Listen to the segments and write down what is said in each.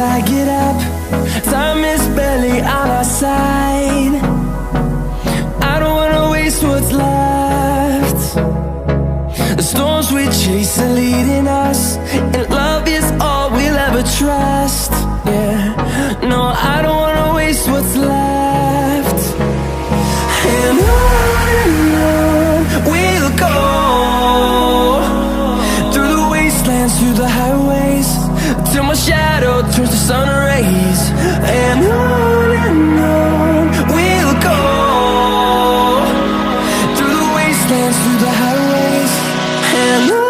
I get up. Time is barely on our side. I don't wanna waste what's left. The storms we chase are leading us, and love is all we'll ever trust. Yeah, no, I don't wanna waste what's left. And on we'll go, through the wastelands, through the highways, till my shadow turns to sun rays. And on we'll go, through the wastelands, through the highways, and on.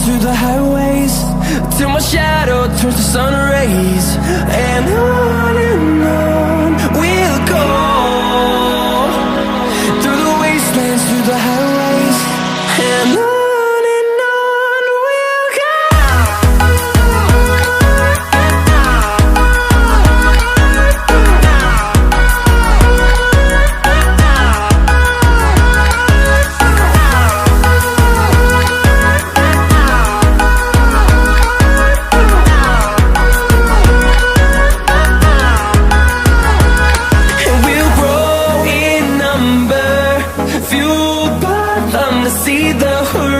Through the highways, till my shadow turns to sun rays. And on we'll go, through the wastelands, through the highways, and on. Fueled by them to see the horizon.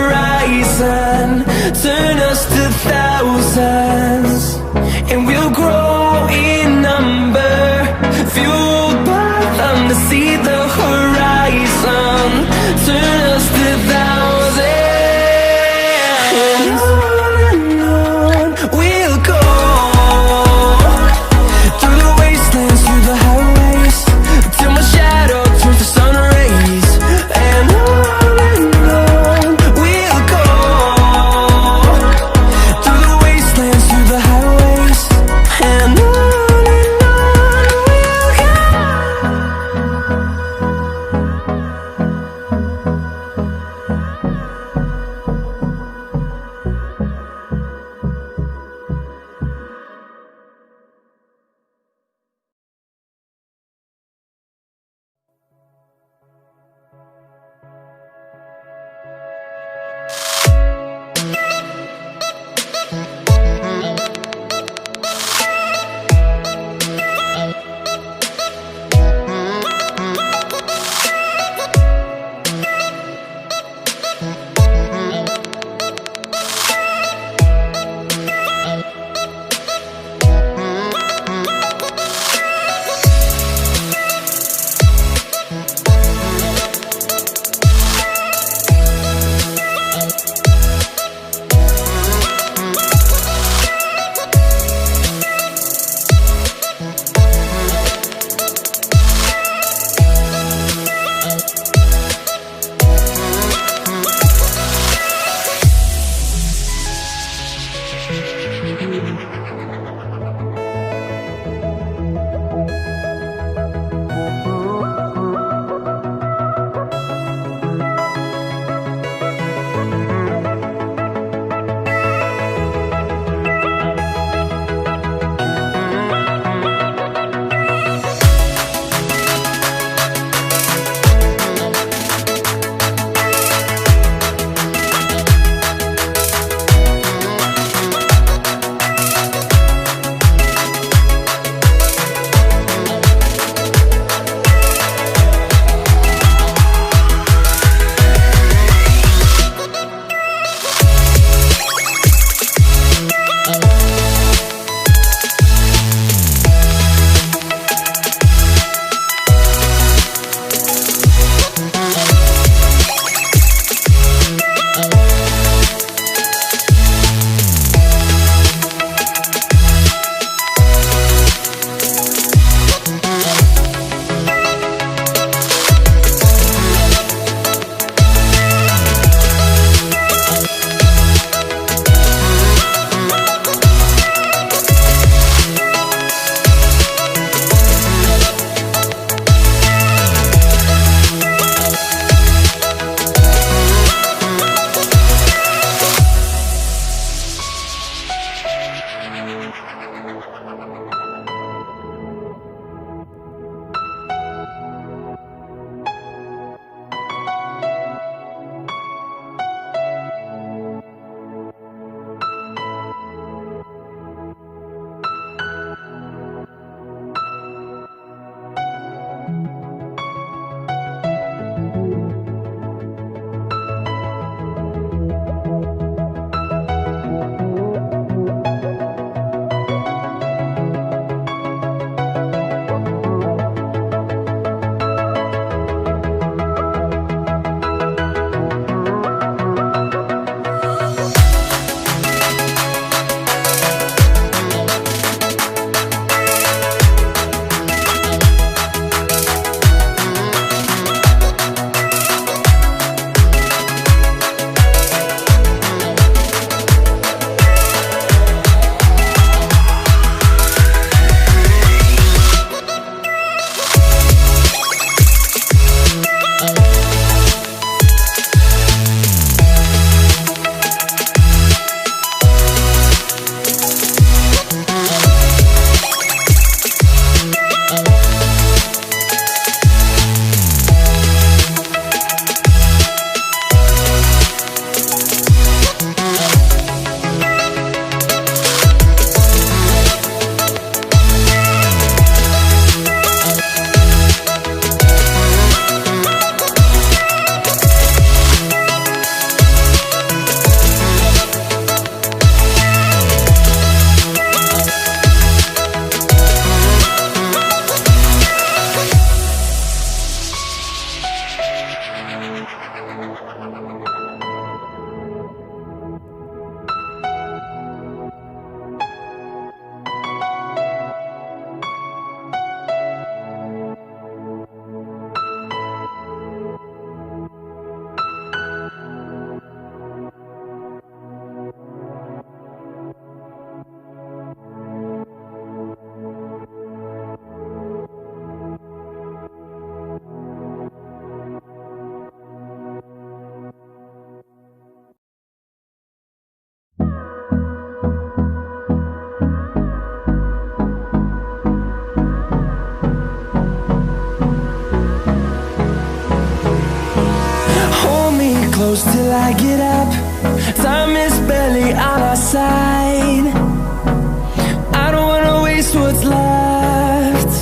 close till I get up. Time is barely on our side. I don't wanna waste what's left.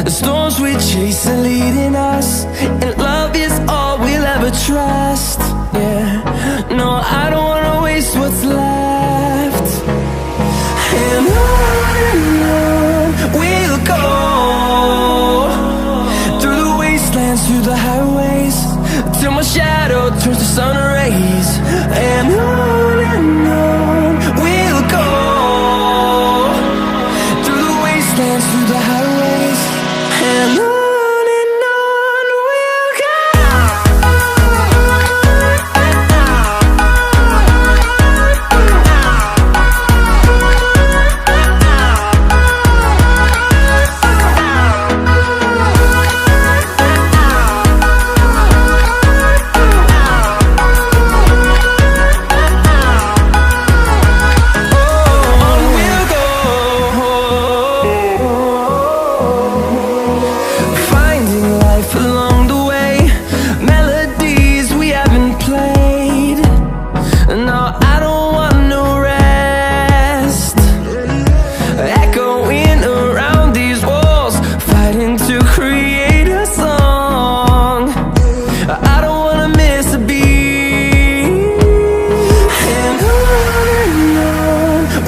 The storms we chase are leading us, and love is all we'll ever trust. Yeah, no, I don't wanna waste what's left. And on we'll go, through the wastelands, through the highways, till my shadow turns to sun rays. And on we'll go, through the wastelands, through the highways, and on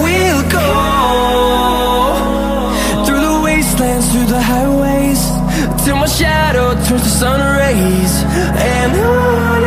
we'll go. Through the highways, till my shadow turns to sun rays. And on